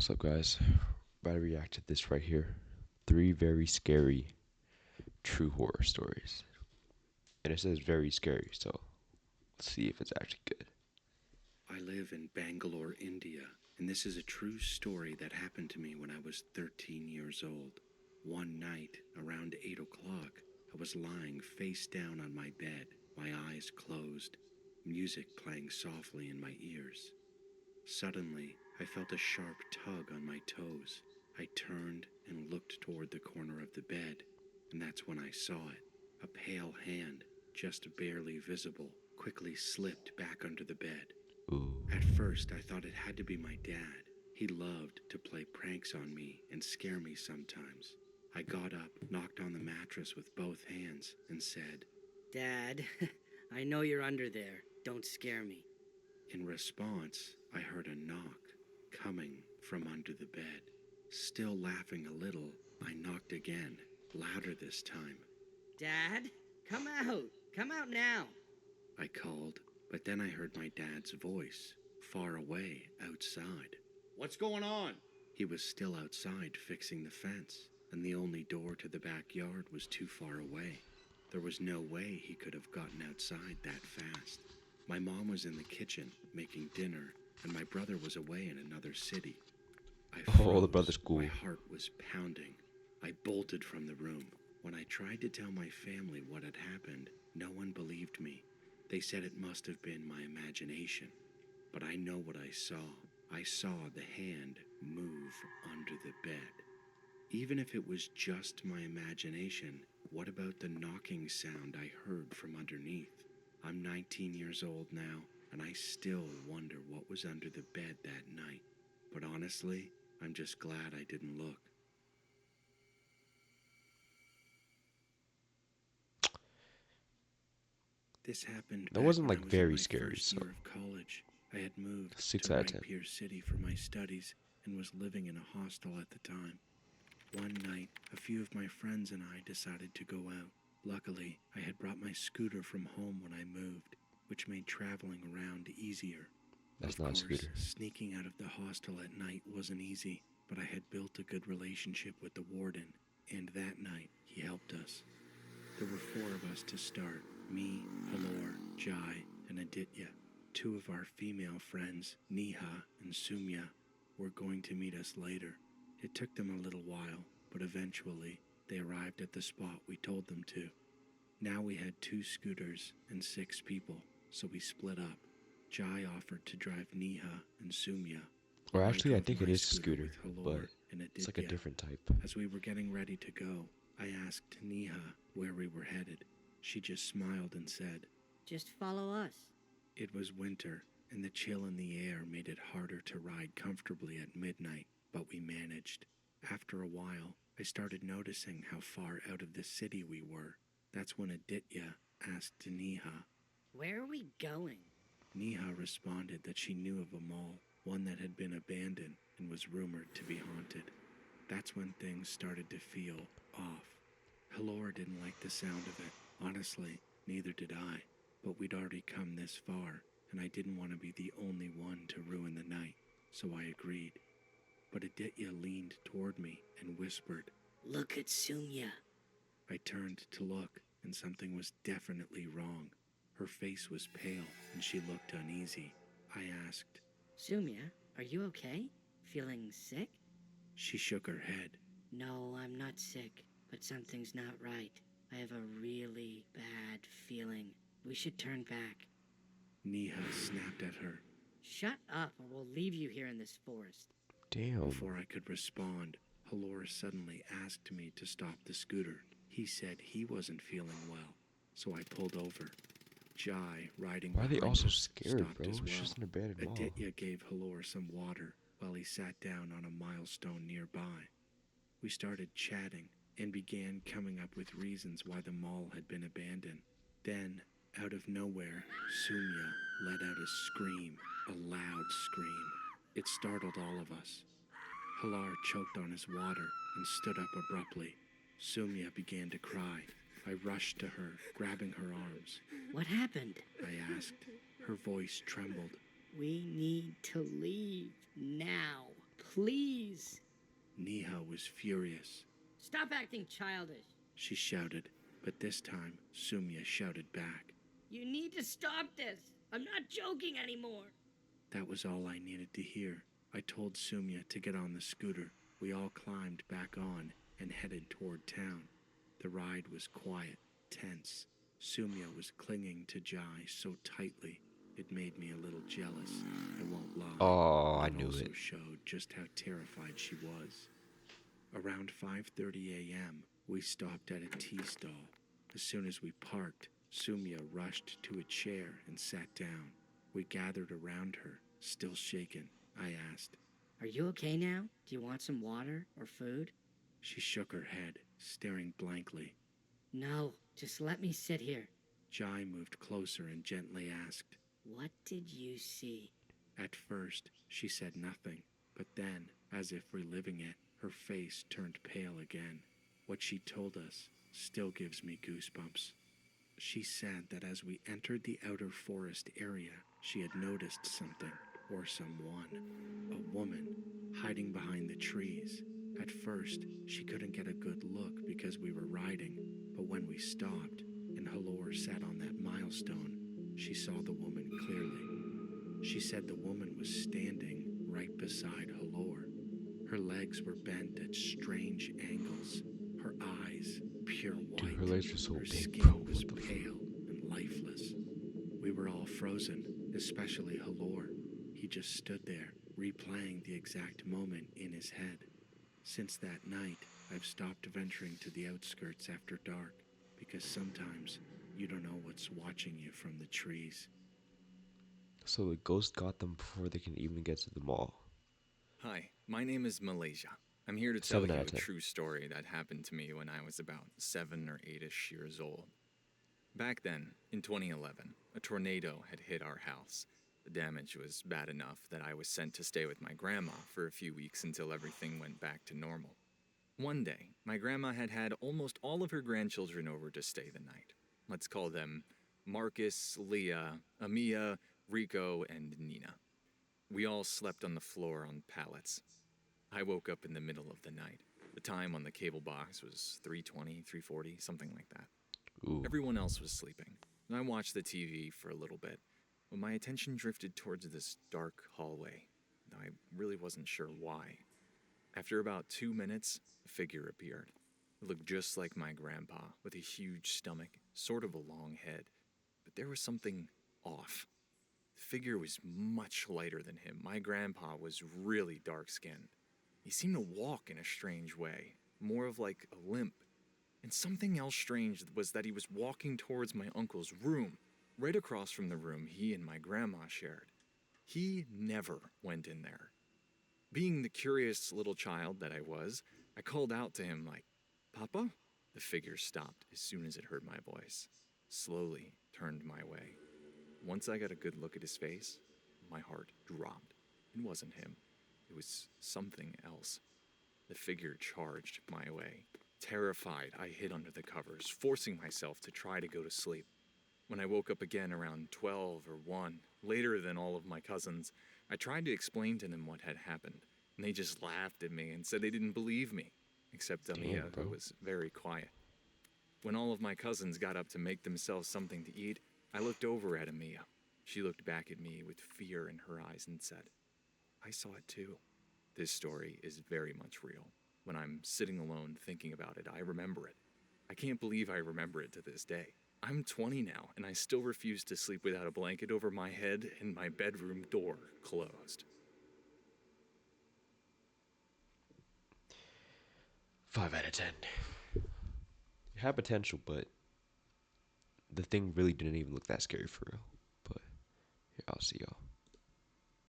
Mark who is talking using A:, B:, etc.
A: What's up, guys? About to react to this right here. Three very scary true horror stories. And it says very scary, so let's see if it's actually good.
B: I live in Bangalore, India, and this is a true story that happened to me when I was 13 years old. One night, around 8 o'clock, I was lying face down on my bed, my eyes closed, music playing softly in my ears. Suddenly, I felt a sharp tug on my toes. I turned and looked toward the corner of the bed, and that's when I saw it. A pale hand, just barely visible, quickly slipped back under the bed.
A: Ooh.
B: At first, I thought it had to be my dad. He loved to play pranks on me and scare me sometimes. I got up, knocked on the mattress with both hands, and said,
C: "Dad, I know you're under there. Don't scare me."
B: In response, I heard a knock coming from under the bed. Still laughing a little, I knocked again, louder this time.
C: "Dad, come out. Come out now."
B: I called, but then I heard my dad's voice, far away, outside.
D: What's going on?
B: He was still outside fixing the fence, and the only door to the backyard was too far away. There was no way he could have gotten outside that fast. My mom was in the kitchen making dinner, and my brother was away in another city. I
A: Oh, the
B: froze.
A: brother's cool.
B: My heart was pounding. I bolted from the room. When I tried to tell my family what had happened, no one believed me. They said it must have been my imagination. But I know what I saw. I saw the hand move under the bed. Even if it was just my imagination, what about the knocking sound I heard from underneath? I'm 19 years old now, and I still wonder what was under the bed that night. But honestly, I'm just glad I didn't look. This happened
A: That
B: back
A: wasn't
B: when
A: like
B: I was in
A: very
B: my
A: scary,
B: first
A: so
B: year of college. I had moved
A: 6
B: to
A: out of
B: Wright
A: 10.
B: Pierce City for my studies and was living in a hostel at the time. One night, a few of my friends and I decided to go out. Luckily, I had brought my scooter from home when I moved, which made traveling around easier.
A: That's
B: Of
A: not a
B: course,
A: scooter.
B: sneaking out of the hostel at night wasn't easy, but I had built a good relationship with the warden, and that night he helped us. There were 4 of us to start: me, Halor, Jai, and Aditya. 2 of our female friends, Neha and Sumya, were going to meet us later. It took them a little while, but eventually they arrived at the spot we told them to. Now we had 2 scooters and 6 people, so we split up. Jai offered to drive Neha and Sumya.
A: Or
B: while
A: actually, I
B: drove
A: think it
B: my
A: is a scooter,
B: with Halor
A: but
B: and
A: it's like a
B: Aditya.
A: different type.
B: As we were getting ready to go, I asked Neha where we were headed. She just smiled and said,
C: "Just follow us."
B: it was winter, and the chill in the air made it harder to ride comfortably at midnight, but we managed. After a while, I started noticing how far out of the city we were. That's when Aditya asked Neha.
C: "Where are we going?"
B: Neha responded that she knew of a mall, one that had been abandoned and was rumored to be haunted. That's when things started to feel off. Halor didn't like the sound of it. Honestly, neither did I. But we'd already come this far, and I didn't want to be the only one to ruin the night, so I agreed. But Aditya leaned toward me and whispered.
C: "Look at Sumya."
B: I turned to look, and something was definitely wrong. Her face was pale, and she looked uneasy. I asked.
C: "Sumya, are you okay? Feeling sick?"
B: She shook her head.
C: "No, I'm not sick, but something's not right. I have a really bad feeling. We should turn back."
B: Neha snapped at her.
C: "Shut up, or we'll leave you here in this forest."
A: Damn.
B: Before I could respond, Halor suddenly asked me to stop the scooter. He said he wasn't feeling well, so I pulled over. Jai, riding
A: Why are they
B: behind
A: all so
B: us,
A: scared,
B: stopped
A: bro?
B: as
A: It's
B: well.
A: just an abandoned mall.
B: Aditya gave Halor some water while he sat down on a milestone nearby. We started chatting and began coming up with reasons why the mall had been abandoned. Then, out of nowhere, Sumya let out a scream, a loud scream. It startled all of us. Halar choked on his water and stood up abruptly. Sumya began to cry. I rushed to her, grabbing her arms.
C: "What happened?"
B: I asked. Her voice trembled.
C: "We need to leave now. please.
B: Neha was furious.
C: Stop acting childish.
B: She shouted, but this time Sumya shouted back.
C: You need to stop this. I'm not joking anymore.
B: That was all I needed to hear. I told Sumya to get on the scooter. We all climbed back on and headed toward town. The ride was quiet, tense. Sumya was clinging to Jai so tightly, it made me a little jealous, I won't lie.
A: Oh,
B: But
A: I
B: it
A: knew
B: also
A: it.
B: showed just how terrified she was. Around 5:30 a.m., we stopped at a tea stall. As soon as we parked, Sumya rushed to a chair and sat down. We gathered around her, still shaken. I asked.
C: Are you okay now? Do you want some water or food?
B: She shook her head, staring blankly.
C: No, just let me sit here.
B: Jai moved closer and gently asked.
C: What did you see?
B: At first, she said nothing, but then, as if reliving it, her face turned pale again. What she told us still gives me goosebumps. She said that as we entered the outer forest area, she had noticed something, or someone, a woman, hiding behind the trees. At first, she couldn't get a good look because we were riding, but when we stopped and Halor sat on that milestone, she saw the woman clearly. She said the woman was standing right beside Halor. Her legs were bent at strange angles, her eyes pure
A: Dude,
B: white.
A: her legs are so
B: Her
A: big,
B: skin
A: bro.
B: was
A: What the
B: pale and lifeless. We were all frozen, especially Halor. He just stood there, replaying the exact moment in his head. Since that night, I've stopped venturing to the outskirts after dark, because sometimes you don't know what's watching you from the trees.
A: So the ghost got them before they can even get to the mall.
D: Hi, my name is Malaysia. I'm here to tell
A: 7 out
D: you
A: of
D: a
A: 10.
D: true story that happened to me when I was about 7 or 8ish years old. Back then, in 2011, a tornado had hit our house. The damage was bad enough that I was sent to stay with my grandma for a few weeks until everything went back to normal. One day, my grandma had had almost all of her grandchildren over to stay the night. Let's call them Marcus, Leah, Amia, Rico, and Nina. We all slept on the floor on pallets. I woke up in the middle of the night. The time on the cable box was 3:20, 3:40, something like that.
A: Ooh.
D: Everyone else was sleeping, and I watched the TV for a little bit, when my attention drifted towards this dark hallway. I really wasn't sure why. After about 2 minutes, a figure appeared. It looked just like my grandpa, with a huge stomach, sort of a long head. But there was something off. The figure was much lighter than him. My grandpa was really dark-skinned. He seemed to walk in a strange way, more of like a limp. And something else strange was that he was walking towards my uncle's room, right across from the room he and my grandma shared. He never went in there. Being the curious little child that I was, I called out to him like, "Papa?" The figure stopped as soon as it heard my voice, slowly turned my way. Once I got a good look at his face, my heart dropped. It wasn't him. It was something else. The figure charged my way. Terrified, I hid under the covers, forcing myself to try to go to sleep. When I woke up again around 12 or 1, later than all of my cousins, I tried to explain to them what had happened, and they just laughed at me and said they didn't believe me, except
A: Damn,
D: Amia,
A: bro.
D: who was very quiet. When all of my cousins got up to make themselves something to eat, I looked over at Amia. She looked back at me with fear in her eyes and said, "I saw it too." This story is very much real. When I'm sitting alone thinking about it, I remember it. I can't believe I remember it to this day. I'm 20 now, and I still refuse to sleep without a blanket over my head and my bedroom door closed.
A: 5 out of 10. It had potential, but the thing really didn't even look that scary for real. But here, I'll see y'all.